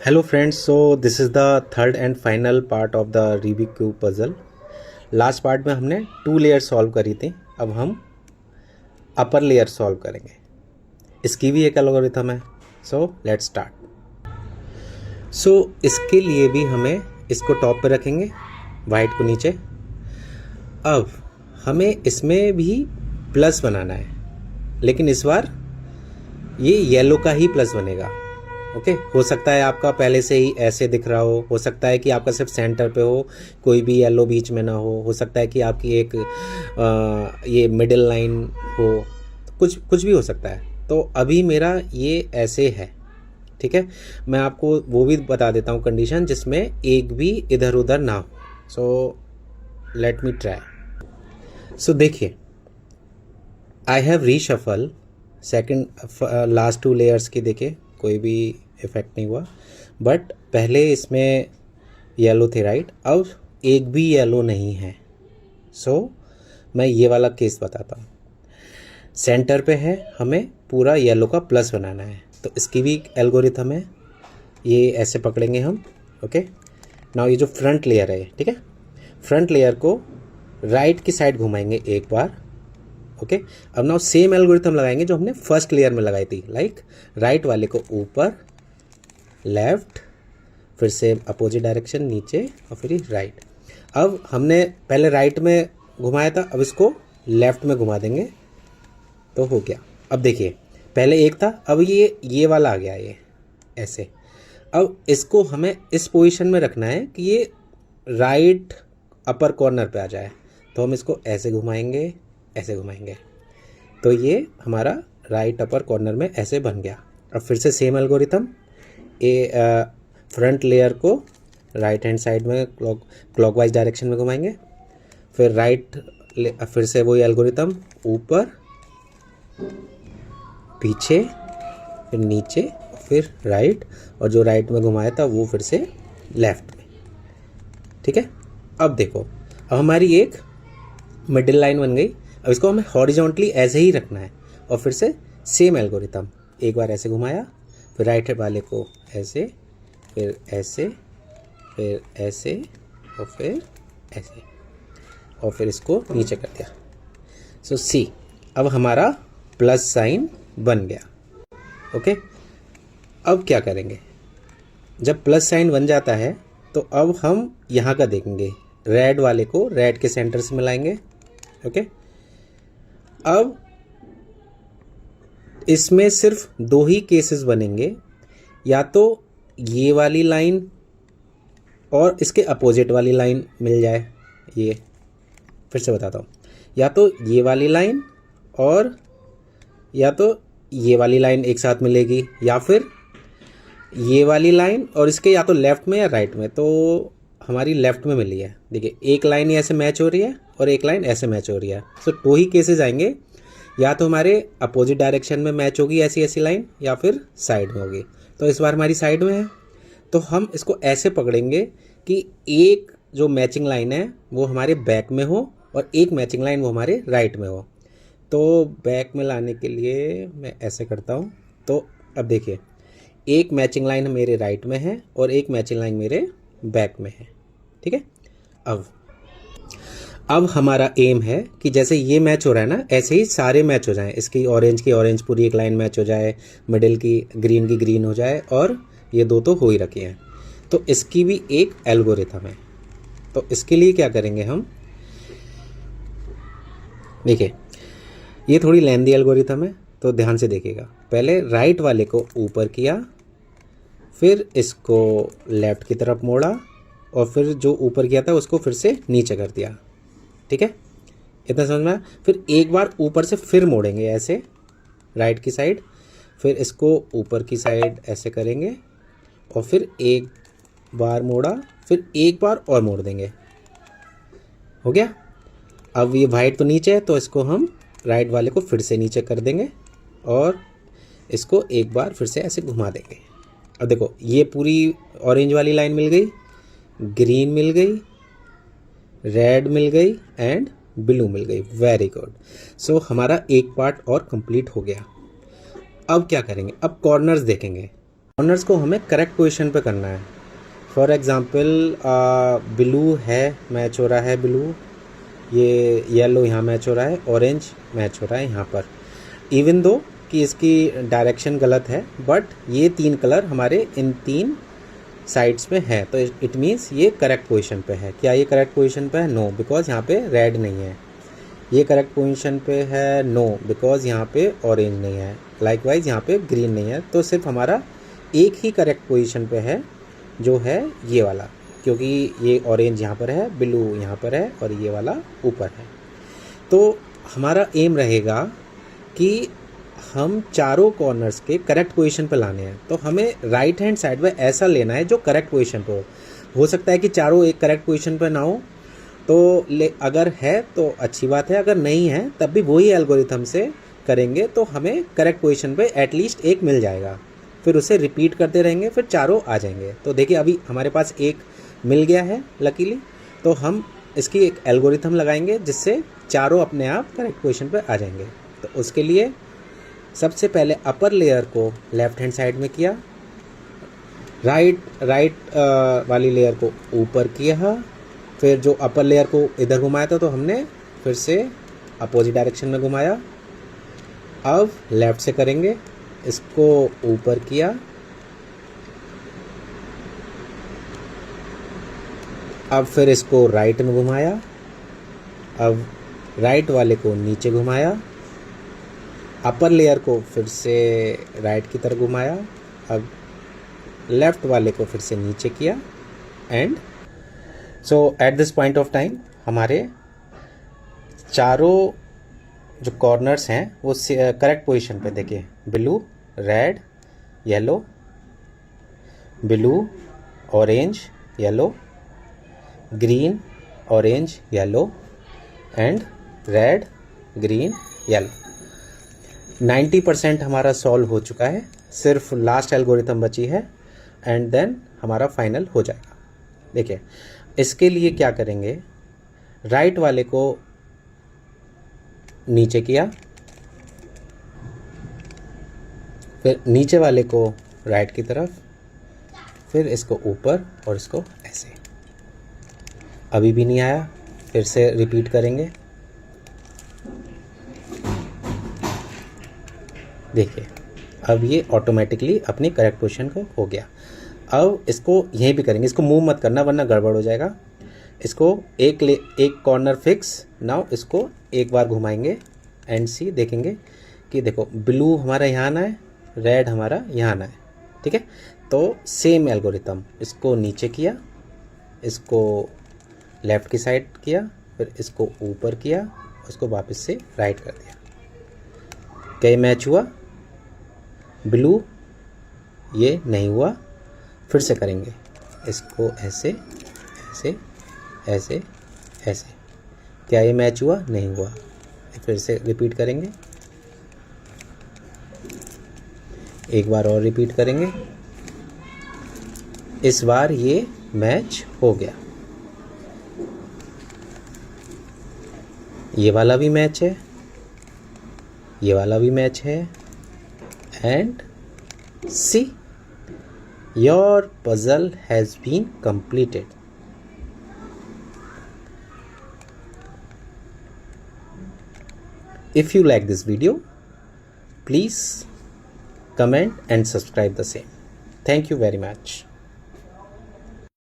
Hello friends, so this is the third and final part of the Rubik Cube puzzle. Last part में हमने 2 layer solve करी थी, अब हम upper layer solve करेंगे। इसकी भी एक एल्गोरिथम है। So let's start. सो इसके लिए भी हमें इसको टॉप पे रखेंगे, वाइट को नीचे। अब हमें इसमें भी प्लस बनाना है, लेकिन इस बार ये येलो का ही प्लस बनेगा। ओके हो सकता है आपका पहले से ही ऐसे दिख रहा हो सकता है कि आपका सिर्फ सेंटर पे हो, कोई भी येलो बीच में ना हो सकता है कि आपकी एक ये मिडिल लाइन हो, कुछ भी हो सकता है। तो अभी मेरा ये ऐसे है, ठीक है। मैं आपको वो भी बता देता हूँ कंडीशन जिसमें एक भी इधर उधर ना हो। So let me try. So देखिए, I have reshuffle second last 2 layers की। देखिए कोई भी इफेक्ट नहीं हुआ, बट पहले इसमें येलो थे, राइट। अब एक भी येलो नहीं है। सो मैं ये वाला केस बताता हूँ। सेंटर पे है, हमें पूरा येलो का प्लस बनाना है, तो इसकी भी एल्गोरिथम है। ये ऐसे पकड़ेंगे हम। ओके नाउ ये जो फ्रंट लेयर है, ठीक है, फ्रंट लेयर को राइट की साइड घुमाएंगे एक बार। ओके अब नाउ सेम एल्गोरिथम लगाएंगे जो हमने फर्स्ट लेयर में लगाई थी। लाइक राइट वाले को ऊपर, लेफ्ट, फिर से अपोजिट डायरेक्शन नीचे, और फिर राइट। अब हमने पहले राइट में घुमाया था, अब इसको लेफ्ट में घुमा देंगे तो हो गया। अब देखिए पहले एक था, अब ये वाला आ गया, ये ऐसे। अब इसको हमें इस पोजीशन में रखना है कि ये राइट अपर कॉर्नर पे आ जाए, तो हम इसको ऐसे घुमाएंगे, ऐसे घुमाएंगे, तो ये हमारा राइट अपर कॉर्नर में ऐसे बन गया। अब फिर से सेम एल्गोरिथम, फ्रंट लेयर को राइट हैंड साइड में क्लॉकवाइज डायरेक्शन में घुमाएंगे, फिर फिर से वही एल्गोरिथम, ऊपर, पीछे, फिर नीचे, फिर राइट, और जो राइट में घुमाया था वो फिर से लेफ्ट में, ठीक है। अब देखो, अब हमारी एक मिडिल लाइन बन गई। अब इसको हमें हॉरिजॉन्टली ऐसे ही रखना है, और फिर से सेम एल्गोरिथम, एक बार ऐसे घुमाया, फिर राइट वाले को ऐसे, फिर ऐसे, फिर ऐसे, और फिर ऐसे, और फिर इसको नीचे कर दिया। सो सी, अब हमारा प्लस साइन बन गया। ओके अब क्या करेंगे, जब प्लस साइन बन जाता है तो अब हम यहाँ का देखेंगे, रेड वाले को रेड के सेंटर से मिलाएंगे। ओके अब इसमें सिर्फ 2 ही केसेस बनेंगे, या तो ये वाली लाइन और इसके अपोजिट वाली लाइन मिल जाए। ये फिर से बताता हूँ, या तो ये वाली लाइन और या तो ये वाली लाइन एक साथ मिलेगी, या फिर ये वाली लाइन और इसके या तो लेफ्ट में या राइट में। तो हमारी लेफ्ट में मिली है। देखिए एक लाइन ऐसे मैच हो रही है और एक लाइन ऐसे मैच हो रही है। सो 2 ही केसेस आएंगे, या तो हमारे अपोजिट डायरेक्शन में मैच होगी ऐसी लाइन, या फिर साइड में होगी। तो इस बार हमारी साइड में है, तो हम इसको ऐसे पकड़ेंगे कि एक जो मैचिंग लाइन है वो हमारे बैक में हो और एक मैचिंग लाइन वो हमारे राइट में हो। तो बैक में लाने के लिए मैं ऐसे करता हूँ। तो अब देखिए, एक मैचिंग लाइन मेरे राइट में है और एक मैचिंग लाइन मेरे बैक में है, ठीक है। अब हमारा एम है कि जैसे ये मैच हो रहा है ना, ऐसे ही सारे मैच हो जाएं। इसकी ऑरेंज की ऑरेंज पूरी एक लाइन मैच हो जाए, मिडिल की ग्रीन हो जाए, और ये 2 तो हो ही रखे हैं। तो इसकी भी एक एल्गोरिथम है। तो इसके लिए क्या करेंगे हम, देखिए ये थोड़ी लेंदी एल्गोरिथम है, तो ध्यान से देखिएगा। पहले राइट वाले को ऊपर किया, फिर इसको लेफ्ट की तरफ मोड़ा, और फिर जो ऊपर किया था उसको फिर से नीचे कर दिया, ठीक है। इतना समझ में आया। फिर एक बार ऊपर से फिर मोड़ेंगे ऐसे राइट की साइड, फिर इसको ऊपर की साइड ऐसे करेंगे, और फिर एक बार मोड़ा, फिर एक बार और मोड़ देंगे, हो गया। अब ये वाइट तो नीचे है, तो इसको हम राइट वाले को फिर से नीचे कर देंगे, और इसको एक बार फिर से ऐसे घुमा देंगे। अब देखो ये पूरी ऑरेंज वाली लाइन मिल गई, ग्रीन मिल गई, रेड मिल गई, एंड ब्लू मिल गई। Very good. सो हमारा एक पार्ट और कंप्लीट हो गया। अब क्या करेंगे, अब कॉर्नर्स देखेंगे। कॉर्नर्स को हमें करेक्ट पोजीशन पे करना है। फॉर एग्ज़ाम्पल ब्लू है, मैच हो रहा है ब्लू, ये येलो यहाँ मैच हो रहा है, ऑरेंज मैच हो रहा है यहाँ पर। इवन दो कि इसकी डायरेक्शन गलत है, बट ये 3 कलर हमारे इन 3 साइड्स पे है, तो इट मीन्स ये करेक्ट पोजीशन पे है। क्या ये करेक्ट पोजीशन पे है? नो, बिकॉज यहाँ पे रेड नहीं है। ये करेक्ट पोजीशन पे है? नो, बिकॉज यहाँ पे ऑरेंज नहीं है। लाइकवाइज यहाँ पे ग्रीन नहीं है। तो सिर्फ हमारा एक ही करेक्ट पोजीशन पे है, जो है ये वाला, क्योंकि ये ऑरेंज यहाँ पर है, ब्लू यहाँ पर है और ये वाला ऊपर है। तो हमारा एम रहेगा कि हम चारों कॉर्नर्स के करेक्ट पोजीशन पे लाने हैं। तो हमें राइट हैंड साइड में ऐसा लेना है जो करेक्ट पोजीशन पे हो सकता है कि चारों एक करेक्ट पोजीशन पे ना हो, तो अगर है तो अच्छी बात है, अगर नहीं है तब भी वही एल्गोरिथम से करेंगे तो हमें करेक्ट पोजीशन पे एटलीस्ट एक मिल जाएगा। फिर उसे रिपीट करते रहेंगे, फिर चारों आ जाएंगे। तो देखिए अभी हमारे पास एक मिल गया है लकीली, तो हम इसकी एक एल्गोरिथम लगाएंगे जिससे चारों अपने आप करेक्ट पोजीशन पे आ जाएंगे। तो उसके लिए सबसे पहले अपर लेयर को लेफ़्ट हैंड साइड में किया, राइट वाली लेयर को ऊपर किया, फिर जो अपर लेयर को इधर घुमाया था तो हमने फिर से अपोजिट डायरेक्शन में घुमाया। अब लेफ़्ट से करेंगे, इसको ऊपर किया, अब फिर इसको राइट में घुमाया, अब राइट वाले को नीचे घुमाया, अपर लेयर को फिर से राइट की तरफ घुमाया, अब लेफ़्ट वाले को फिर से नीचे किया and so at this point of time हमारे चारों जो कॉर्नर्स हैं वो करेक्ट पोजीशन पे। देखिए blue, red, yellow, blue, orange, yellow, green, orange, yellow and red, green, yellow. 90% हमारा सॉल्व हो चुका है, सिर्फ लास्ट एल्गोरिथम बची है एंड देन हमारा फाइनल हो जाएगा। देखिए इसके लिए क्या करेंगे, राइट वाले को नीचे किया, फिर नीचे वाले को राइट की तरफ, फिर इसको ऊपर और इसको ऐसे। अभी भी नहीं आया, फिर से रिपीट करेंगे। देखिए अब ये ऑटोमेटिकली अपनी करेक्ट पोजीशन को हो गया। अब इसको यहीं भी करेंगे, इसको मूव मत करना वरना गड़बड़ हो जाएगा। इसको एक कॉर्नर फिक्स। नाउ इसको एक बार घुमाएंगे एंड सी देखेंगे कि देखो ब्लू हमारा यहाँ आना है, रेड हमारा यहाँ आना है, ठीक है। तो सेम एल्गोरिथम, इसको नीचे किया, इसको लेफ़्ट की साइड किया, फिर इसको ऊपर किया, उसको वापस से राइट कर दिया। क्या ये मैच हुआ? ब्लू ये नहीं हुआ, फिर से करेंगे, इसको ऐसे ऐसे ऐसे ऐसे। क्या ये मैच हुआ? नहीं हुआ, फिर से रिपीट करेंगे, एक बार और रिपीट करेंगे। इस बार ये मैच हो गया। ये वाला भी मैच है, ये वाला भी मैच है and see your puzzle has been completed. If you like this video, please comment and subscribe the same. Thank you very much.